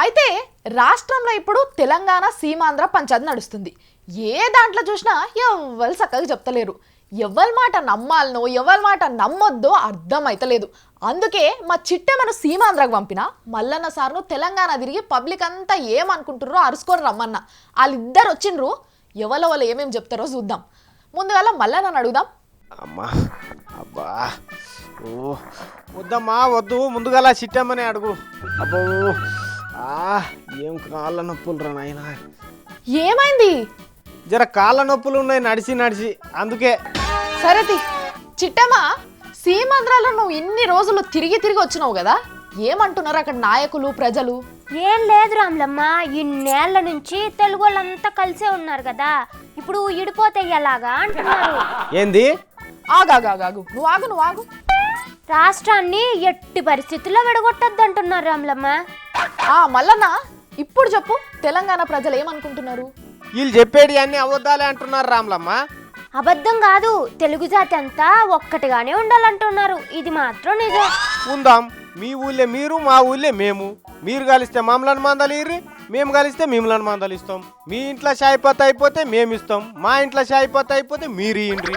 అయితే రాష్ట్రంలో ఇప్పుడు తెలంగాణ సీమాంధ్ర పంచాయతీ నడుస్తుంది. ఏ దాంట్లో చూసినా ఎవ్వరు చక్కగా చెప్తలేరు. ఎవరి మాట నమ్మాలనో ఎవరి మాట నమ్మొద్దో అర్థమైతలేదు. అందుకే మా చిట్టెమను సీమాంధ్రకు పంపిన మల్లన్న సార్ను తెలంగాణ తిరిగి పబ్లిక్ అంతా ఏమనుకుంటున్నారో అరుసుకొని రమ్మన్న. వాళ్ళిద్దరు వచ్చిండ్రు. ఎవరు ఏమేమి చెప్తారో చూద్దాం. ముందుగా మల్లన్న అడుగుదాం. అమ్మా అబ్బా ఓ వద్దమ్మా వద్దు, ముందుగా చిట్టమ్మనే అడుగు. అబ్బో ఏం కాళ్ళ నొప్పులు రా నాయనా. ఏమైంది? జర కాళ్ళ నొప్పులు ఉన్నాయి నడిచి నడిచి, అందుకే. సరే చిట్టమ్మ, సీమాంధ్రాలో నువ్వు ఇన్ని రోజులు తిరిగి వచ్చినావు కదా, ఏమంటున్నారు అక్కడ నాయకులు ప్రజలు? ఏం లేదు రాములమ్మ, ఇన్నేళ్ల నుంచి తెలుగు వాళ్ళంతా కలిసే ఉన్నారు కదా, ఇప్పుడు ఇడిపోతే ఎలాగా అంటున్నారు. ఏంది? ఆగాగాగు, నువ్వు ఆగు. రాష్ట్రాన్ని ఎట్టి పరిస్థితుల్లో విడగొట్టద్దు అంటున్నారు రాములమ్మ. మల్లన్న ఇప్పుడు చెప్పు, తెలంగాణ ప్రజలు ఏమనుకుంటున్నారు? వీళ్ళు చెప్పేది అన్ని అబద్ధాలే అంటున్నారు రాములమ్మ. అబద్ధం కాదు, తెలుగు జాతి అంతా ఒక్కటిగానే ఉండాలంటున్నారు. ఇది మాత్రం నిజం. ఉందాం, మీ ఊళ్ళే మీరు, మా ఊళ్ళే మేము. మీరు కలిస్తే మమ్మల్ని మందలిర్రి, మేము కలిస్తే మిమ్మల్ని మందలిస్తాం. మీ ఇంట్లో షాయిపత్ అయిపోతే మేము ఇస్తాం, మా ఇంట్లో షాయిపత్ అయిపోతే మీరు ఇయ్యండి.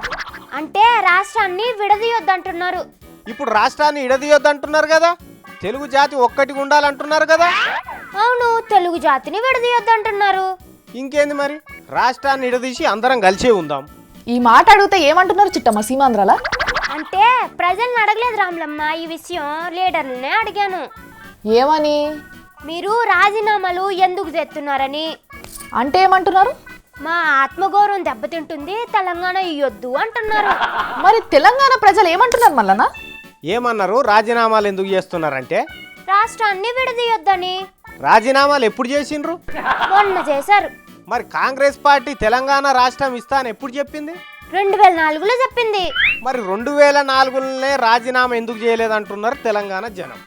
అంటే రాష్ట్రాన్ని విడదీయొద్దంటున్నారు. ఇప్పుడు రాష్ట్రాన్ని విడదీయొద్దంటున్నారు కదా, తెలుగు జాతి ఒక్కటిగా ఉండాలంటున్నారు కదా. అవును, తెలుగు జాతిని విడదీయొద్దంటున్నారు. ఇంకేంది మరి, రాష్ట్రాన్ని విడదీసి అందరం కలిసే ఉందాం. ఈ మాట అడిగితే ఏమంటున్నారు చిట్టమ్మ సీమాంధ్రాల? అంటే ప్రజల్ని అడగలేదు రాములమ్మ, ఈ విషయం లీడర్లనే అడిగాను. ఏమని? మీరు రాజీనామాలు ఎందుకు చేస్తున్నారని. అంటే ఏమంటున్నారు? మా ఆత్మగౌరవం దెబ్బతింటుంది, తెలంగాణ ఇయ్యొద్దు అంటున్నారు. మరి తెలంగాణ ప్రజలు ఏమంటున్నారు మల్లన్న? ఏమన్నారు? రాజీనామాలు ఎందుకు చేస్తున్నారంటే రాష్ట్రాన్ని విడదీయొద్దని. రాజీనామాలు ఎప్పుడు చేసిండ్రు? మొన్న చేశారు. మరి కాంగ్రెస్ పార్టీ తెలంగాణ రాష్ట్రం ఇస్తాను ఎప్పుడు చెప్పింది? 2004లో చెప్పింది. మరి 2004లోనే రాజీనామా ఎందుకు చేయలేదంటున్నారు తెలంగాణ జనం.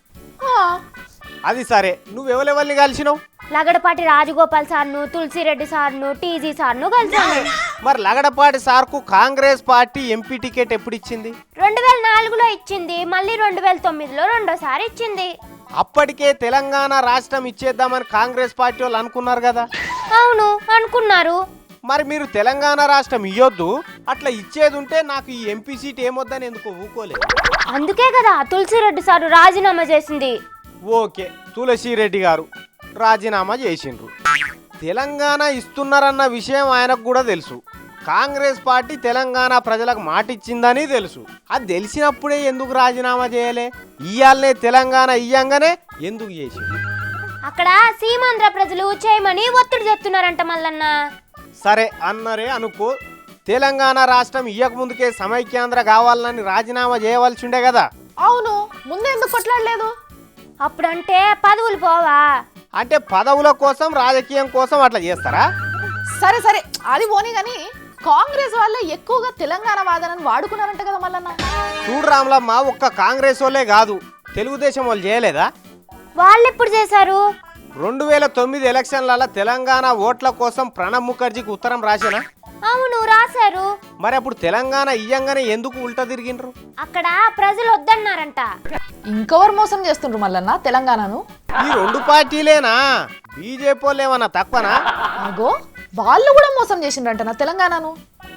అది సరే, నువ్వెవరెవరిని కలిసినావు? లగడపాటి రాజగోపాల్ సార్ను, తులసిరెడ్డి సార్ను, టీజీ సార్ను కలిసాను. మరి లగడపాటి సార్కు కాంగ్రెస్ పార్టీ ఎంపీ టికెట్ ఎప్పుడు ఇచ్చింది? 2004లో ఇచ్చింది, మళ్ళీ 2009లో రెండోసారి ఇచ్చింది. అప్పటికే తెలంగాణ రాష్ట్రం ఇచ్చేద్దామని కాంగ్రెస్ పార్టీ వాళ్ళు అనుకున్నారు కదా. అవును అనుకున్నారు. మరి మీరు తెలంగాణ రాష్ట్రం ఇయ్యొద్దు, అట్లా ఇచ్చేది ఉంటే నాకు ఈ ఎంపీ సీట్ ఏమొద్దని ఎందుకో ఊకోలేదు. అందుకే కదా తులసిరెడ్డి సారు రాజీనామా చేసింది. ఓకే, తులసిరెడ్డి గారు రాజీనామా చేసిండ్రు. తెలంగాణ ఇస్తున్నారన్న విషయం ఆయనకు కూడా తెలుసు. కాంగ్రెస్ పార్టీ తెలంగాణ ప్రజలకు మాట ఇచ్చిందని తెలుసు. అది తెలిసినప్పుడే ఎందుకు రాజీనామా చేయలే? ఇయ్యాలనే తెలంగాణ ఇయ్యంగానే ఎందుకు చేసిండు? అక్కడ సీమాంధ్ర ప్రజలు చేయమని ఒత్తిడి చేస్తున్నారంట మల్లన్న. సరే అన్నరే అనుకో, తెలంగాణ రాష్ట్రం ఇయ్యక ముందుకే సమైక్యాంధ్ర కావాలని రాజీనామా చేయవలసి ఉండే కదా. అవును, ముందే ఎందుకు కొట్లాడలేదు? అప్పుడంటే పదవులు పోవా? అంటే పదవుల కోసం, రాజకీయం కోసం అట్లా చేస్తారా? సరే అది పోనీ గాని, కాంగ్రెస్ వాళ్ళే ఎక్కువగా తెలంగాణ వాదనని వాడుకున్నారంట కదా మల్లన్న. చూడు రాములమ్మ, ఒక్క కాంగ్రెస్ వాళ్ళే కాదు, తెలుగుదేశం వాళ్ళు చేయలేదా? వాళ్ళు ఎప్పుడు చేశారు? 2009 ఎలక్షన్లలో తెలంగాణ ఓట్ల కోసం ప్రణబ్ ముఖర్జీకి ఉత్తరం రాసేనా? అవును రాశారు. మరి అప్పుడు తెలంగాణ ఇయ్యంగానే ఎందుకు ఉల్టా తిరిగిండ్రు? అక్కడ ప్రజలు వద్దన్నారంట. ఇంకెవరు మోసం చేస్తుండ్రు మల్లన్న తెలంగాణను? ఈ రెండు పార్టీలేనా? బీజేపీ వాళ్ళు ఏమన్నా తక్కువనా? అగో, వాళ్ళు కూడా మోసం చేసిండ్రంట నా తెలంగాణను.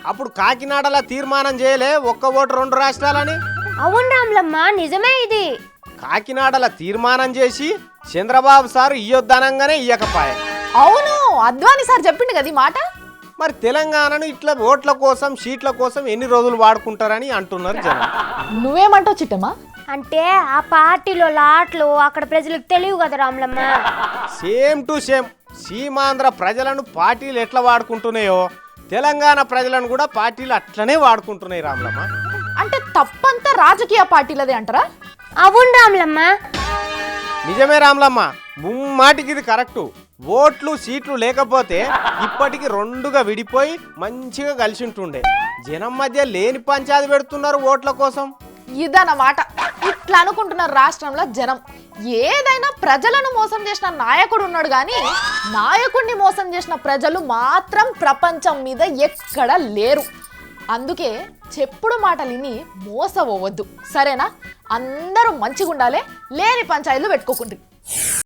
అప్పుడు కాకినాడలో తీర్మానం చేయలే ఒక్క ఓటు రెండు రాష్ట్రాలని? అవును రాములమ్మ, నిజమే ఇది. కాకినాడలో తీర్మానం చేసి చంద్రబాబు సారు ఇయ్యొద్దనంగానే ఇయ్యకపాయ. అవును, అద్వానీ సార్ చెప్పిండు కదా ఈ మాట. మరి తెలంగాణను ఇట్లా ఓట్ల కోసం, సీట్ల కోసం ఎన్ని రోజులు వాడుకుంటారని అంటున్నారు జనం. నువ్వేమంటావు చిట్టమ్మా? అంటే ఆ పార్టీలో లాట్లు అక్కడ ప్రజలకు తెలియవు కదా Ramulamma. Same to same Seemandhra ప్రజలను పార్టీలు ఎట్లా వాడుకుంటున్నాయో తెలంగాణ ప్రజలను కూడా పార్టీలు అట్లనే వాడుకుంటున్నాయి రాములమ్మ. అంటే తప్పంతా రాజకీయ పార్టీలదే అంటారా? అవును రాములమ్మ, నిజమే రాములమ్మ, ముమ్మాటికి ఇది కరెక్టు. ఓట్లు సీట్లు లేకపోతే ఇప్పటికి రెండుగా విడిపోయి మంచిగా కలిసి ఉంటుండే. జనం మధ్య లేని పంచాయతీ పెడుతున్నారు ఓట్ల కోసం. ఇదన్నమాట. ఇట్లా అనుకుంటున్నారు రాష్ట్రంలో జనం. ఏదైనా ప్రజలను మోసం చేసిన నాయకుడు ఉన్నాడు కానీ నాయకుడిని మోసం చేసిన ప్రజలు మాత్రం ప్రపంచం మీద ఎక్కడ లేరు. అందుకే చెప్పుడు మాటలు విని మోసపోవద్దు, సరేనా? అందరూ మంచిగా ఉండాలి, లేని పంచాయతీలు పెట్టుకోకుండ్రి.